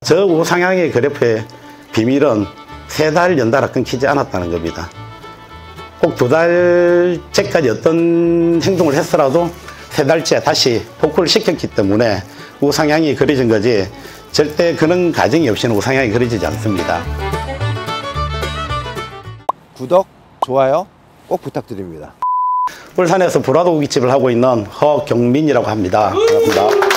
저 우상향의 그래프의 비밀은 3달 연달아 끊기지 않았다는 겁니다. 꼭 2달째까지 어떤 행동을 했더라도 3달째 다시 복구를 시켰기 때문에 우상향이 그려진 거지, 절대 그런 과정이 없이는 우상향이 그려지지 않습니다. 구독, 좋아요 꼭 부탁드립니다. 울산에서 불화도고깃집을 하고 있는 허경민이라고 합니다. 반갑습니다.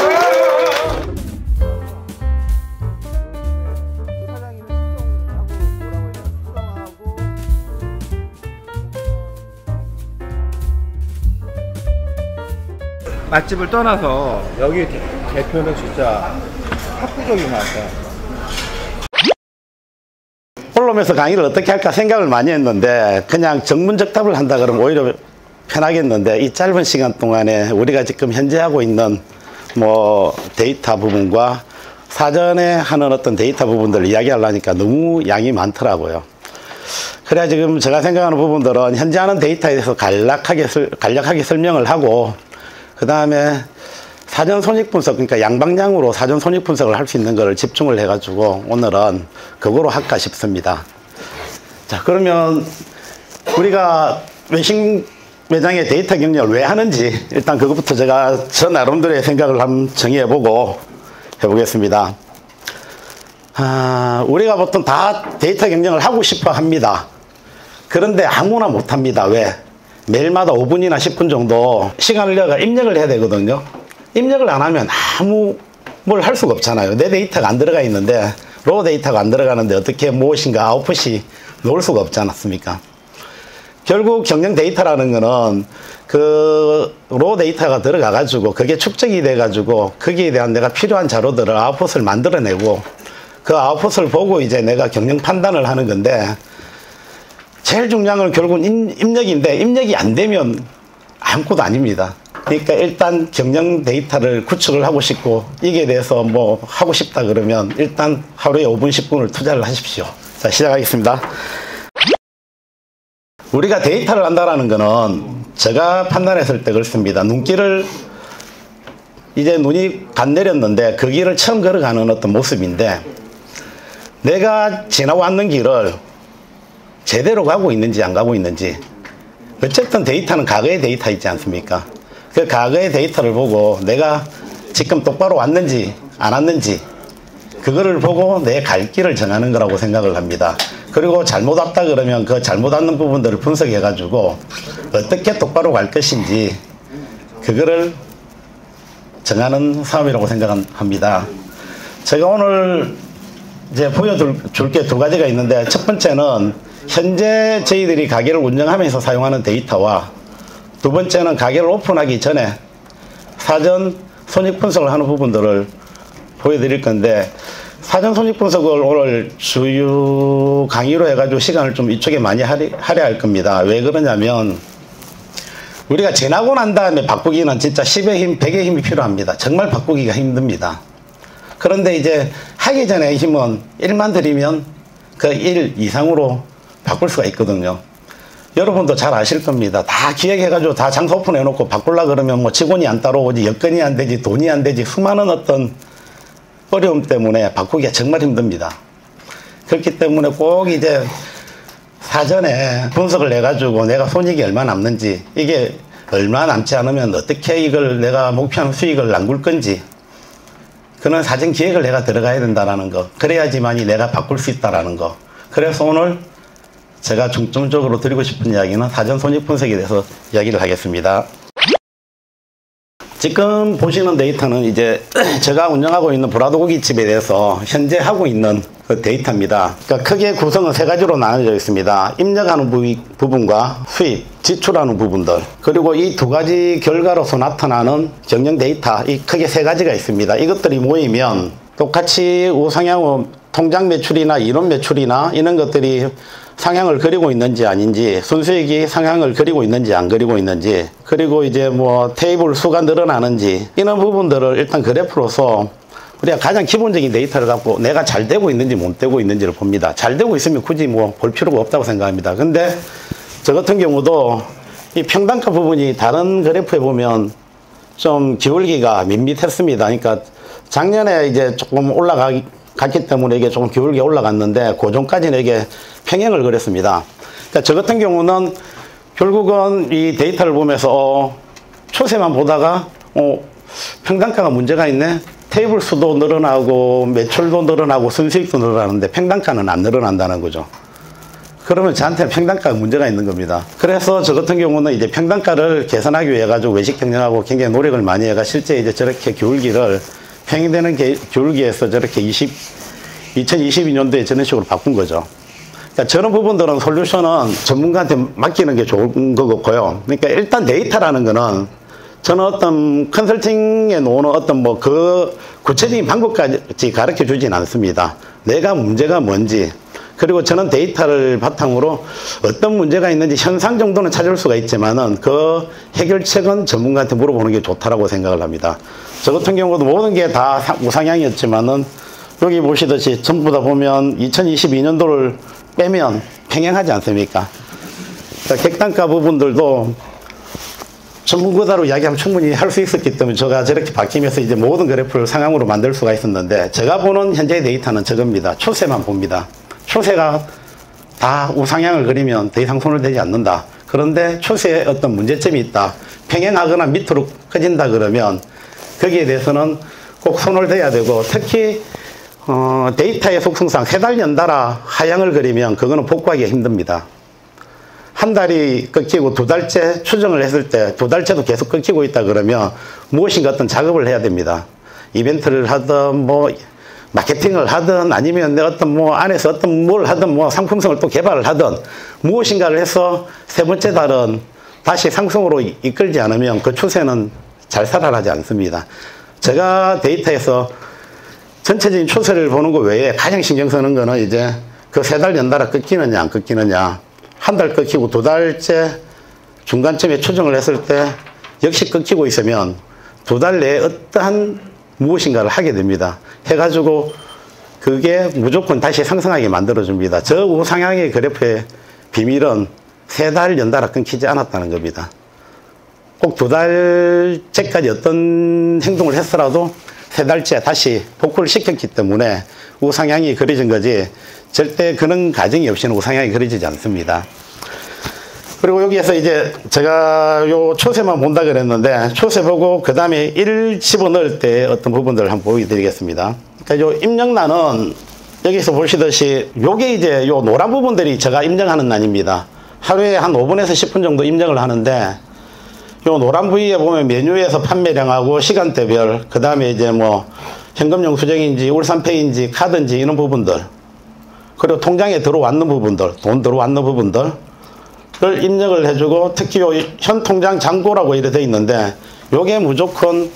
맛집을 떠나서 여기 대표는 진짜 학구적인 것 같아요. 올라오면서 강의를 어떻게 할까 생각을 많이 했는데, 그냥 정문적답을 한다 그러면 오히려 편하겠는데, 이 짧은 시간 동안에 우리가 지금 현재 하고 있는 뭐 데이터 부분과 사전에 하는 어떤 데이터 부분들을 이야기하려니까 너무 양이 많더라고요. 그래야 지금 제가 생각하는 부분들은 현재 하는 데이터에 대해서 간략하게 설명을 하고, 그 다음에 사전 손익 분석, 그러니까 양방향으로 사전 손익 분석을 할 수 있는 거를 집중을 해가지고 오늘은 그거로 할까 싶습니다. 자, 그러면 우리가 외식 매장의 데이터 경영을 왜 하는지 일단 그것부터 제가 저 나름대로의 생각을 한번 정의해보고 해보겠습니다. 우리가 보통 다 데이터 경영을 하고 싶어 합니다. 그런데 아무나 못합니다. 왜? 매일마다 5분이나 10분 정도 시간을 내가 입력을 해야 되거든요. 입력을 안 하면 아무 뭘 할 수가 없잖아요. 내 데이터가 안 들어가 있는데, 로 데이터가 안 들어가는데 어떻게 무엇인가 아웃풋이 나올 수가 없지 않았습니까? 결국 경영 데이터라는 거는 그 로 데이터가 들어가 가지고 그게 축적이 돼 가지고 거기에 대한 내가 필요한 자료들을 아웃풋을 만들어내고, 그 아웃풋을 보고 이제 내가 경영 판단을 하는 건데, 제일 중요한 건 결국은 입력인데, 입력이 안 되면 아무것도 아닙니다. 그러니까 일단 경영 데이터를 구축을 하고 싶고, 이게 대해서 뭐 하고 싶다 그러면 일단 하루에 5분 10분을 투자를 하십시오. 자, 시작하겠습니다. 우리가 데이터를 한다라는 거는 제가 판단했을 때 그렇습니다. 눈길을, 이제 눈이 간 내렸는데 그 길을 처음 걸어가는 어떤 모습인데, 내가 지나왔는 길을 제대로 가고 있는지 안 가고 있는지, 어쨌든 데이터는 과거의 데이터 있지 않습니까? 그 과거의 데이터를 보고 내가 지금 똑바로 왔는지 안 왔는지, 그거를 보고 내 갈 길을 정하는 거라고 생각을 합니다. 그리고 잘못 왔다 그러면 그 잘못 왔는 부분들을 분석해 가지고 어떻게 똑바로 갈 것인지 그거를 정하는 사업이라고 생각합니다. 제가 오늘 이제 보여줄 게 2가지가 있는데, 첫 번째는 현재 저희들이 가게를 운영하면서 사용하는 데이터와, 두 번째는 가게를 오픈하기 전에 사전 손익 분석을 하는 부분들을 보여드릴 건데, 사전 손익 분석을 오늘 주요 강의로 해가지고 시간을 좀 이쪽에 많이 할애할 겁니다. 왜 그러냐면, 우리가 지나고 난 다음에 바꾸기는 진짜 10의 힘, 100의 힘이 필요합니다. 정말 바꾸기가 힘듭니다. 그런데 이제 하기 전에 힘은 1만 들이면 그 1 이상으로 바꿀 수가 있거든요. 여러분도 잘 아실 겁니다. 다 기획해가지고 다 장사 오픈해놓고 바꾸려 그러면 뭐 직원이 안 따라오지, 여건이 안 되지, 돈이 안 되지, 수많은 어떤 어려움 때문에 바꾸기가 정말 힘듭니다. 그렇기 때문에 꼭 이제 사전에 분석을 해가지고 내가 손익이 얼마 남는지, 이게 얼마 남지 않으면 어떻게 이걸 내가 목표하는 수익을 남길 건지, 그런 사전 기획을 내가 들어가야 된다는 거, 그래야지만이 내가 바꿀 수 있다는 거. 그래서 오늘 제가 중점적으로 드리고 싶은 이야기는 사전 손익 분석에 대해서 이야기를 하겠습니다. 지금 보시는 데이터는 이제 제가 운영하고 있는 불화도고깃집에 대해서 현재 하고 있는 그 데이터입니다. 그러니까 크게 구성은 3가지로 나눠져 있습니다. 입력하는 부분과 수입, 지출하는 부분들, 그리고 이 2가지 결과로서 나타나는 경영 데이터, 이 크게 3가지가 있습니다. 이것들이 모이면 똑같이 우상향 통장 매출이나 인원 매출이나 이런 것들이 상향을 그리고 있는지 아닌지, 순수익이 상향을 그리고 있는지 안 그리고 있는지, 그리고 이제 뭐 테이블 수가 늘어나는지, 이런 부분들을 일단 그래프로서 우리가 가장 기본적인 데이터를 갖고 내가 잘 되고 있는지 못 되고 있는지를 봅니다. 잘 되고 있으면 굳이 뭐 볼 필요가 없다고 생각합니다. 근데 저 같은 경우도 이 평단가 부분이 다른 그래프에 보면 좀 기울기가 밋밋했습니다. 그러니까 작년에 이제 조금 올라가기 갔기 때문에 이게 조금 기울게 올라갔는데 그 전까지는 이게 평행을 그렸습니다. 그러니까 저 같은 경우는 결국은 이 데이터를 보면서 추세만 보다가 평단가가 문제가 있네. 테이블 수도 늘어나고 매출도 늘어나고 순수익도 늘어나는데 평단가는 안 늘어난다는 거죠. 그러면 저한테는 평단가가 문제가 있는 겁니다. 그래서 저 같은 경우는 이제 평단가를 개선하기 위해 가지고 외식 경영하고 굉장히 노력을 많이 해가 실제 이제 저렇게 기울기를 평행되는 기울기에서 저렇게 2022년도에 저런 식으로 바꾼 거죠. 그러니까 저런 부분들은 솔루션은 전문가한테 맡기는 게 좋은 것 같고요. 그러니까 일단 데이터라는 거는 저는 어떤 컨설팅에 놓는 어떤 뭐 그 구체적인 방법까지 가르쳐 주진 않습니다. 내가 문제가 뭔지, 그리고 저는 데이터를 바탕으로 어떤 문제가 있는지 현상 정도는 찾을 수가 있지만은 그 해결책은 전문가한테 물어보는 게 좋다라고 생각을 합니다. 저 같은 경우도 모든 게 다 우상향이었지만은 여기 보시듯이 전부 다 보면 2022년도를 빼면 평행하지 않습니까? 그러니까 객단가 부분들도 전문가로 이야기하면 충분히 할 수 있었기 때문에 제가 저렇게 바뀌면서 이제 모든 그래프를 상향으로 만들 수가 있었는데, 제가 보는 현재의 데이터는 저겁니다. 추세만 봅니다. 추세가 다 우상향을 그리면 더 이상 손을 대지 않는다. 그런데 추세에 어떤 문제점이 있다. 평행하거나 밑으로 커진다 그러면 거기에 대해서는 꼭 손을 대야 되고, 특히 데이터의 속성상 3달 연달아 하향을 그리면 그거는 복구하기가 힘듭니다. 한 달이 꺾이고 2달째 추정을 했을 때 2달째도 계속 꺾이고 있다 그러면 무엇인가 어떤 작업을 해야 됩니다. 이벤트를 하든 뭐 마케팅을 하든 아니면 어떤 뭐 안에서 어떤 뭘 하든 뭐 상품성을 또 개발을 하든 무엇인가를 해서 세 번째 달은 다시 상승으로 이끌지 않으면 그 추세는 잘 살아나지 않습니다. 제가 데이터에서 전체적인 추세를 보는 것 외에 가장 신경 쓰는 거는 이제 그 3달 연달아 꺾이느냐 안 꺾이느냐, 한 달 꺾이고 2달째 중간쯤에 추정을 했을 때 역시 꺾이고 있으면 2달 내에 어떠한 무엇인가를 하게 됩니다. 해가지고 그게 무조건 다시 상승하게 만들어줍니다. 저 우상향의 그래프의 비밀은 3달 연달아 끊기지 않았다는 겁니다. 꼭 2달째까지 어떤 행동을 했더라도 3달째 다시 복구를 시켰기 때문에 우상향이 그려진 거지, 절대 그런 가정이 없이는 우상향이 그려지지 않습니다. 그리고 여기에서 이제 제가 요 추세만 본다 그랬는데, 추세 보고 그 다음에 1 집어넣을 때 어떤 부분들을 한번 보여드리겠습니다. 그러니까 요 입력란은 여기서 보시듯이 요게 이제 요 노란 부분들이 제가 입력하는 란입니다. 하루에 한 5분에서 10분 정도 입력을 하는데, 요 노란 부위에 보면 메뉴에서 판매량하고 시간대별, 그 다음에 이제 뭐 현금용 수정인지 울산페이인지 카드인지 이런 부분들, 그리고 통장에 들어왔는 부분들, 돈 들어왔는 부분들을 입력을 해주고, 특히 요 현 통장 잔고라고 이렇게 되어 있는데 요게 무조건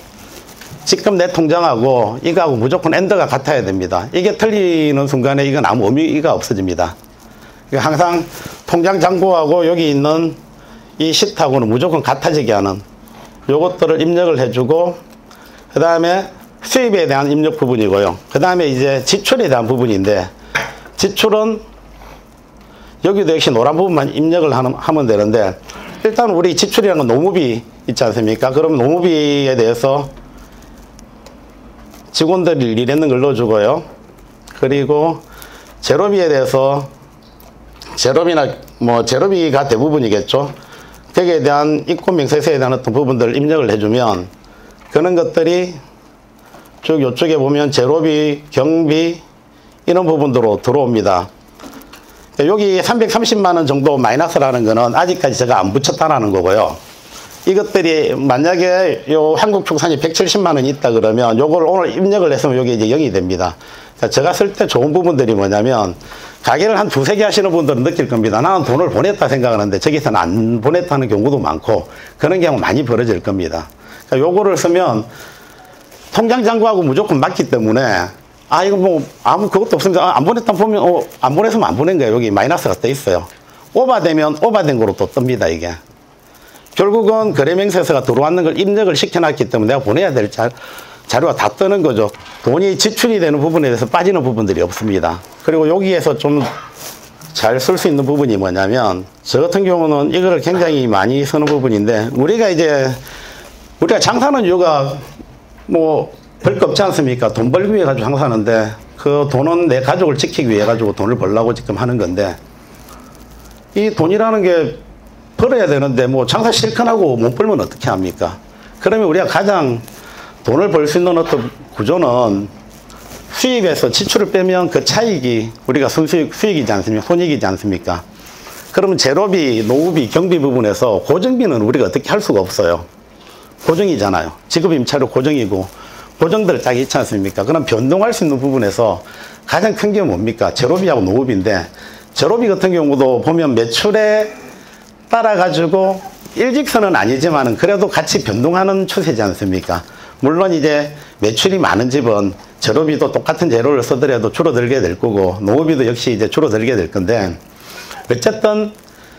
지금 내 통장하고 이거하고 무조건 엔더가 같아야 됩니다. 이게 틀리는 순간에 이건 아무 의미가 없어집니다. 항상 통장 잔고하고 여기 있는 이 시트하고는 무조건 같아지게 하는 요것들을 입력을 해주고, 그 다음에 수입에 대한 입력 부분이고요. 그 다음에 이제 지출에 대한 부분인데, 지출은 여기도 역시 노란 부분만 입력을 하면 되는데, 일단 우리 지출이라는 건 노무비 있지 않습니까? 그럼 노무비에 대해서 직원들이 일했는 걸 넣어주고요. 그리고 제로비에 대해서 제로비나 뭐 제로비가 대부분이겠죠. 거기에 대한 입금명세서에 대한 어떤 부분들을 입력을 해주면 그런 것들이 쭉 이쪽에 보면 제로비, 경비 이런 부분으로 들어옵니다. 여기 330만 원 정도 마이너스라는 거는 아직까지 제가 안 붙였다라는 거고요. 이것들이 만약에 요 한국 축산이 170만 원이 있다 그러면 요걸 오늘 입력을 했으면 요게 이제 0이 됩니다. 제가 쓸 때 좋은 부분들이 뭐냐면, 가게를 한 2-3개 하시는 분들은 느낄 겁니다. 나는 돈을 보냈다 생각하는데 저기서는 안 보냈다는 경우도 많고 그런 경우 많이 벌어질 겁니다. 그러니까 요거를 쓰면 통장 잔고하고 무조건 맞기 때문에, 이거 뭐 아무 그것도 없습니다. 안 보냈다 보면 안 보냈으면 안 보낸 거예요. 여기 마이너스가 떠 있어요. 오버되면 오버된 거로 또 뜹니다. 이게 결국은 거래명세서가 들어왔는 걸 입력을 시켜놨기 때문에 내가 보내야 될 자료가 다 뜨는 거죠. 돈이 지출이 되는 부분에 대해서 빠지는 부분들이 없습니다. 그리고 여기에서 좀 잘 쓸 수 있는 부분이 뭐냐면, 저 같은 경우는 이거를 굉장히 많이 쓰는 부분인데, 우리가 장사하는 이유가 뭐 별거 없지 않습니까? 돈 벌기 위해 가지고 장사하는데, 그 돈은 내 가족을 지키기 위해 가지고 돈을 벌려고 지금 하는 건데, 이 돈이라는 게 벌어야 되는데 뭐 장사 실컷 하고 못 벌면 어떻게 합니까? 그러면 우리가 가장 돈을 벌 수 있는 어떤 구조는 수입에서 지출을 빼면 그 차익이 우리가 수익이지 않습니까? 손익이지 않습니까? 그러면 재료비, 노후비, 경비 부분에서 고정비는 우리가 어떻게 할 수가 없어요. 고정이잖아요. 지급 임차료 고정이고 고정들 딱 있지 않습니까? 그럼 변동할 수 있는 부분에서 가장 큰 게 뭡니까? 재료비하고 노후비인데, 재료비 같은 경우도 보면 매출에 따라 가지고 일직선은 아니지만은 그래도 같이 변동하는 추세지 않습니까? 물론 이제 매출이 많은 집은 재료비도 똑같은 재료를 쓰더라도 줄어들게 될 거고, 노후비도 역시 이제 줄어들게 될 건데, 어쨌든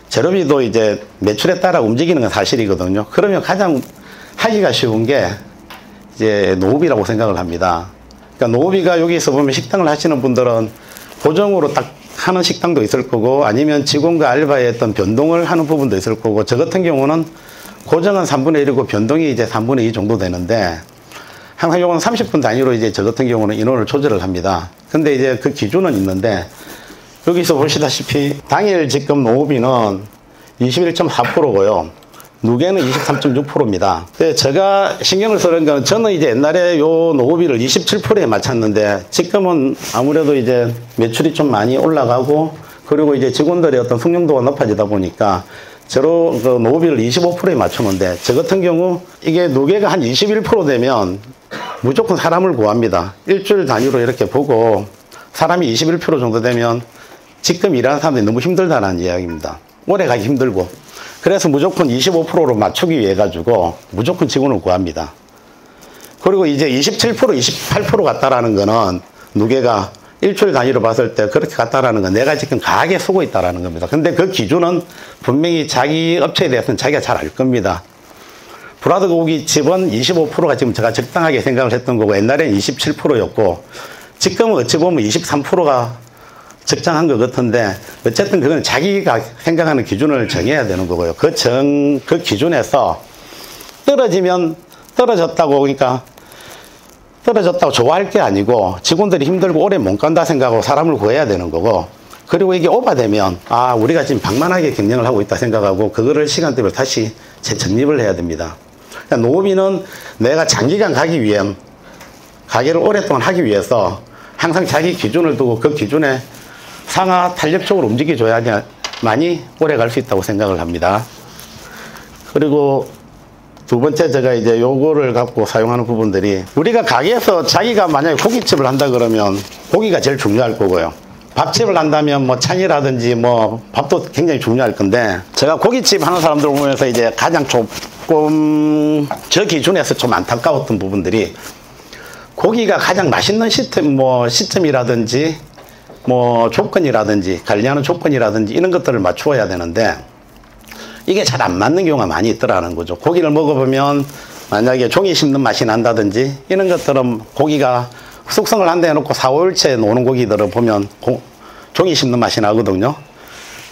재료비도 이제 매출에 따라 움직이는 건 사실이거든요. 그러면 가장 하기가 쉬운 게 이제 노후비라고 생각을 합니다. 그러니까 노후비가 여기서 보면 식당을 하시는 분들은 고정으로 딱 하는 식당도 있을 거고, 아니면 직원과 알바의 어떤 변동을 하는 부분도 있을 거고, 저 같은 경우는 고정은 3분의 1이고 변동이 이제 3분의 2 정도 되는데, 항상 요건 30분 단위로 이제 저 같은 경우는 인원을 조절을 합니다. 근데 이제 그 기준은 있는데, 여기서 보시다시피 당일 지급 노후비는 21.4%고요. 누계는 23.6%입니다. 제가 신경을 쓰는 건, 저는 이제 옛날에 요 노후비를 27%에 맞췄는데, 지금은 아무래도 이제 매출이 좀 많이 올라가고, 그리고 이제 직원들의 어떤 숙련도가 높아지다 보니까 저로 그 노후비를 25%에 맞추는데, 저 같은 경우 이게 누계가 한 21% 되면 무조건 사람을 구합니다. 일주일 단위로 이렇게 보고 사람이 21% 정도 되면 지금 일하는 사람들이 너무 힘들다는 이야기입니다. 오래 가기 힘들고. 그래서 무조건 25%로 맞추기 위해 가지고 무조건 직원을 구합니다. 그리고 이제 27%, 28% 같다라는 거는 누계가 일주일 단위로 봤을 때 그렇게 같다라는 건 내가 지금 강하게 쓰고 있다라는 겁니다. 근데 그 기준은 분명히 자기 업체에 대해서는 자기가 잘 알 겁니다. 브라더 고기 집은 25%가 지금 제가 적당하게 생각을 했던 거고, 옛날엔 27%였고, 지금은 어찌 보면 23%가 적당한 것 같은데, 어쨌든 그건 자기가 생각하는 기준을 정해야 되는 거고요. 그 기준에서 떨어지면 떨어졌다고, 그러니까 떨어졌다고 좋아할 게 아니고, 직원들이 힘들고 오래 못 간다 생각하고 사람을 구해야 되는 거고, 그리고 이게 오버되면, 아, 우리가 지금 방만하게 경영을 하고 있다 생각하고, 그거를 시간대로 다시 재정립을 해야 됩니다. 그러니까 노후비는 내가 장기간 가기 위한, 가게를 오랫동안 하기 위해서 항상 자기 기준을 두고 그 기준에 상하 탄력적으로 움직여줘야만이 오래 갈 수 있다고 생각을 합니다. 그리고 두 번째, 제가 이제 요거를 갖고 사용하는 부분들이, 우리가 가게에서 자기가 만약에 고깃집을 한다 그러면 고기가 제일 중요할 거고요. 밥집을 한다면 뭐 찬이라든지 뭐 밥도 굉장히 중요할 건데, 제가 고깃집 하는 사람들 보면서 이제 가장 조금 저 기준에서 좀 안타까웠던 부분들이, 고기가 가장 맛있는 시점이라든지 뭐 조건이라든지 관리하는 조건이라든지 이런 것들을 맞추어야 되는데, 이게 잘 안 맞는 경우가 많이 있더라는 거죠. 고기를 먹어보면 만약에 종이 씹는 맛이 난다든지 이런 것들은, 고기가 숙성을 한다 해놓고 4, 5일째 노는 고기들을 보면 종이 씹는 맛이 나거든요.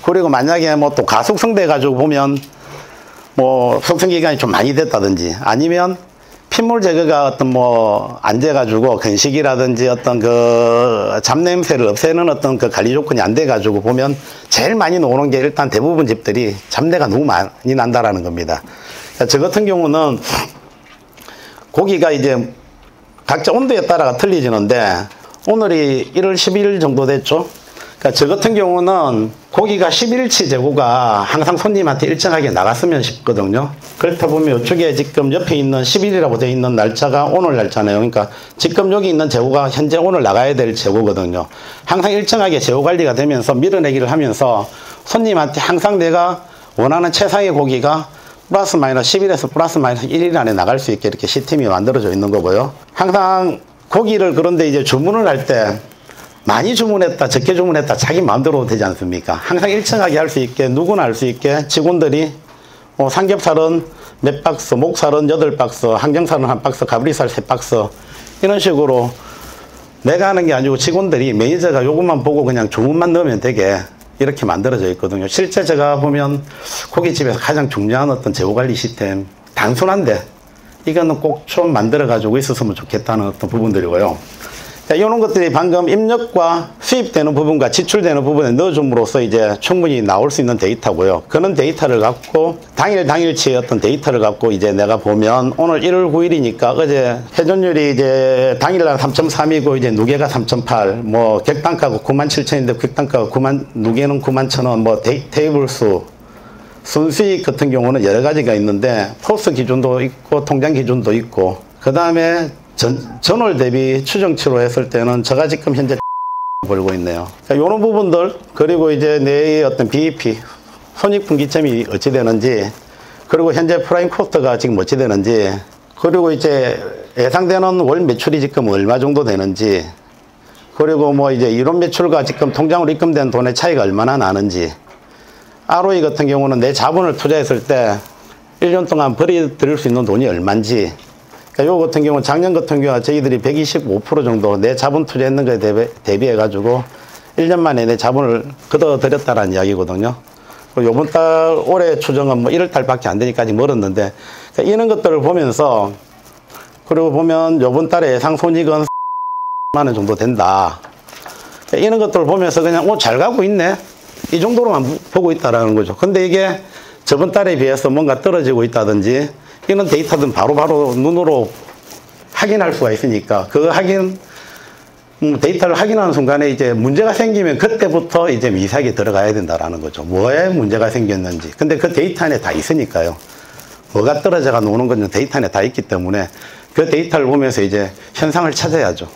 그리고 만약에 뭐 또 가숙성돼 가지고 보면 뭐 숙성기간이 좀 많이 됐다든지, 아니면 핏물 제거가 어떤 뭐 안 돼가지고 건식이라든지 어떤 그 잡냄새를 없애는 어떤 그 관리 조건이 안 돼가지고 보면, 제일 많이 노는 게 일단 대부분 집들이 잡내가 너무 많이 난다라는 겁니다. 그러니까 저 같은 경우는 고기가 이제 각자 온도에 따라가 틀리지는데, 오늘이 1월 12일 정도 됐죠. 그러니까 저 같은 경우는 고기가 11일치 재고가 항상 손님한테 일정하게 나갔으면 싶거든요. 그렇다 보면 이쪽에 지금 옆에 있는 10일이라고 되어 있는 날짜가 오늘 날짜네요. 그러니까 지금 여기 있는 재고가 현재 오늘 나가야 될 재고거든요. 항상 일정하게 재고 관리가 되면서 밀어내기를 하면서 손님한테 항상 내가 원하는 최상의 고기가 플러스 마이너스 10일에서 플러스 마이너스 1일 안에 나갈 수 있게 이렇게 시스템이 만들어져 있는 거고요. 항상 고기를, 그런데 이제 주문을 할 때 많이 주문했다, 적게 주문했다, 자기 마음대로 되지 않습니까? 항상 일정하게 할 수 있게, 누구나 할 수 있게 직원들이 삼겹살은 몇 박스, 목살은 8박스, 항정살은 1박스, 가브리살 3박스, 이런 식으로 내가 하는 게 아니고 직원들이, 매니저가 요것만 보고 그냥 주문만 넣으면 되게 이렇게 만들어져 있거든요. 실제 제가 보면 고깃집에서 가장 중요한 어떤 재고관리 시스템, 단순한데 이거는 꼭 좀 만들어 가지고 있었으면 좋겠다는 어떤 부분들이고요. 이런 것들이 방금 입력과 수입되는 부분과 지출되는 부분에 넣어줌으로써 이제 충분히 나올 수 있는 데이터고요. 그런 데이터를 갖고 당일치의 어떤 데이터를 갖고 이제 내가 보면 오늘 1월 9일이니까 어제 회전율이 이제 당일날 3.3이고 이제 누계가 3.8, 뭐 객단가가 97,000인데 객단가가 누계는 91,000원, 뭐 테이블 수, 순수익 같은 경우는 여러 가지가 있는데 포스 기준도 있고 통장 기준도 있고 그 다음에 전월 대비 추정치로 했을 때는 제가 지금 현재 벌고 있네요. 그러니까 이런 부분들 그리고 이제 내의 어떤 BEP 손익분기점이 어찌 되는지 그리고 현재 프라임 코스트가 지금 어찌 되는지 그리고 이제 예상되는 월 매출이 지금 얼마 정도 되는지 그리고 뭐 이제 이론 매출과 지금 통장으로 입금된 돈의 차이가 얼마나 나는지 ROE 같은 경우는 내 자본을 투자했을 때 1년 동안 벌어들일 수 있는 돈이 얼마인지 그러니까 요 같은 경우는 작년 같은 경우 저희들이 125% 정도 내 자본 투자했는 거에 대비해 가지고 1년 만에 내 자본을 걷어들였다라는 이야기거든요. 요번 달 올해 추정은 뭐 1월 달밖에 안 되니까 아직 멀었는데 그러니까 이런 것들을 보면서 그리고 보면 요번 달에 예상 손익은 만 원 정도 된다. 그러니까 이런 것들을 보면서 그냥 잘 가고 있네. 이 정도로만 보고 있다라는 거죠. 근데 이게 저번 달에 비해서 뭔가 떨어지고 있다든지 이런 데이터든 바로바로 눈으로 확인할 수가 있으니까 그 데이터를 확인하는 순간에 이제 문제가 생기면 그때부터 이제 미세하게 들어가야 된다라는 거죠. 뭐에 문제가 생겼는지. 근데 그 데이터 안에 다 있으니까요. 뭐가 떨어져가 노는 건 데이터 안에 다 있기 때문에 그 데이터를 보면서 이제 현상을 찾아야죠.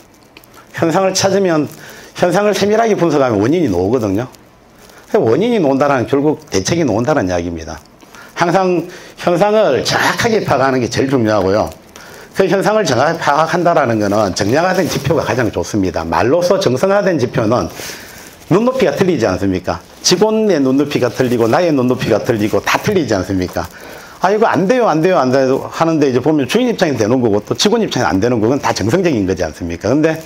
현상을 찾으면 현상을 세밀하게 분석하면 원인이 나오거든요. 원인이 나온다는 결국 대책이 나온다는 이야기입니다. 항상 현상을 정확하게 파악하는 게 제일 중요하고요. 그 현상을 정확하게 파악한다라는 것은 정량화된 지표가 가장 좋습니다. 말로써 정성화된 지표는 눈높이가 틀리지 않습니까? 직원의 눈높이가 틀리고 나의 눈높이가 틀리고 다 틀리지 않습니까? 아 이거 안 돼요 하는데 이제 보면 주인 입장이 되는 거고 또 직원 입장이 안 되는 거건 다 정성적인 거지 않습니까? 근데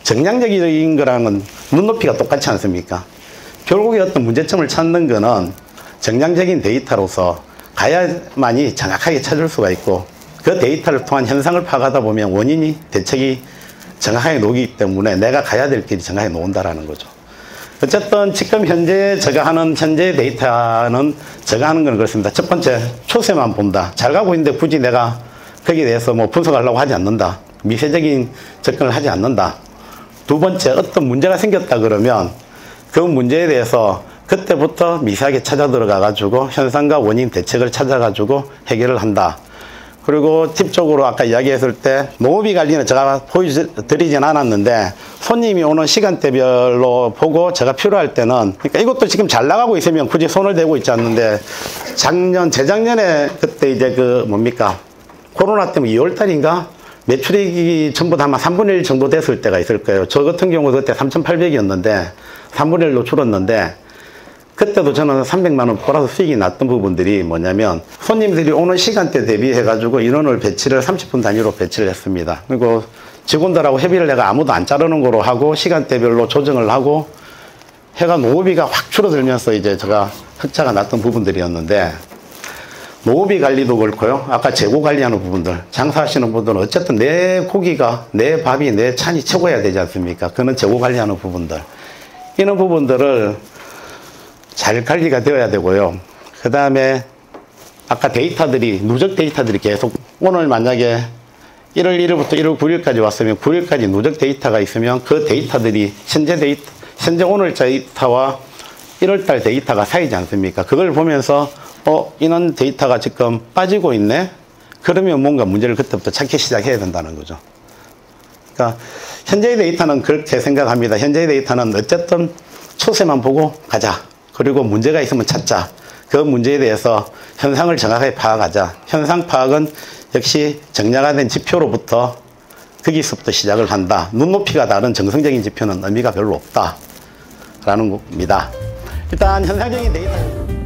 정량적인 거랑은 눈높이가 똑같지 않습니까? 결국에 어떤 문제점을 찾는 거는 정량적인 데이터로서 가야만이 정확하게 찾을 수가 있고 그 데이터를 통한 현상을 파악하다 보면 원인이 대책이 정확하게 나오기 때문에 내가 가야 될 길이 정확하게 나온다라는 거죠. 어쨌든 지금 현재 제가 하는 현재 데이터는 제가 하는 건 그렇습니다. 첫 번째 추세만 본다. 잘 가고 있는데 굳이 내가 거기에 대해서 뭐 분석하려고 하지 않는다. 미세적인 접근을 하지 않는다. 두 번째 어떤 문제가 생겼다 그러면 그 문제에 대해서 그때부터 미세하게 찾아 들어가 가지고 현상과 원인 대책을 찾아 가지고 해결을 한다. 그리고 팁적으로 아까 이야기했을 때 농업이 관리는 제가 보여드리진 않았는데 손님이 오는 시간대별로 보고 제가 필요할 때는 그러니까 이것도 지금 잘 나가고 있으면 굳이 손을 대고 있지 않는데 재작년에 그때 이제 코로나 때문에 2월달인가 매출액이 전부 다 아마 3분의 1 정도 됐을 때가 있을 거예요. 저 같은 경우도 그때 3,800이었는데 3분의 1로 줄었는데 그때도 저는 300만 원 플러스 수익이 났던 부분들이 뭐냐면 손님들이 오는 시간대 대비해 가지고 인원을 배치를 30분 단위로 배치를 했습니다. 그리고 직원들하고 협의를 내가 아무도 안 자르는 거로 하고 시간대별로 조정을 하고 해가 농업이가 확 줄어들면서 이제 제가 흑자가 났던 부분들이었는데 농업이 관리도 그렇고요. 아까 재고 관리하는 부분들 장사하시는 분들은 어쨌든 내 고기가 내 밥이 내 찬이 최고여야 되지 않습니까? 그는 재고 관리하는 부분들 이런 부분들을 잘 관리가 되어야 되고요. 그 다음에 아까 데이터들이 누적 데이터들이 계속 오늘 만약에 1월 1일부터 1월 9일까지 왔으면 9일까지 누적 데이터가 있으면 그 데이터들이 현재 오늘 데이터와 1월달 데이터가 사이지 않습니까? 그걸 보면서 이런 데이터가 지금 빠지고 있네? 그러면 뭔가 문제를 그때부터 찾기 시작해야 된다는 거죠. 그러니까 현재의 데이터는 그렇게 생각합니다. 현재의 데이터는 어쨌든 추세만 보고 가자. 그리고 문제가 있으면 찾자. 그 문제에 대해서 현상을 정확하게 파악하자. 현상 파악은 역시 정량화된 지표로부터 거기서부터 시작을 한다. 눈높이가 다른 정성적인 지표는 의미가 별로 없다. 라는 겁니다. 일단 현상적인 데이터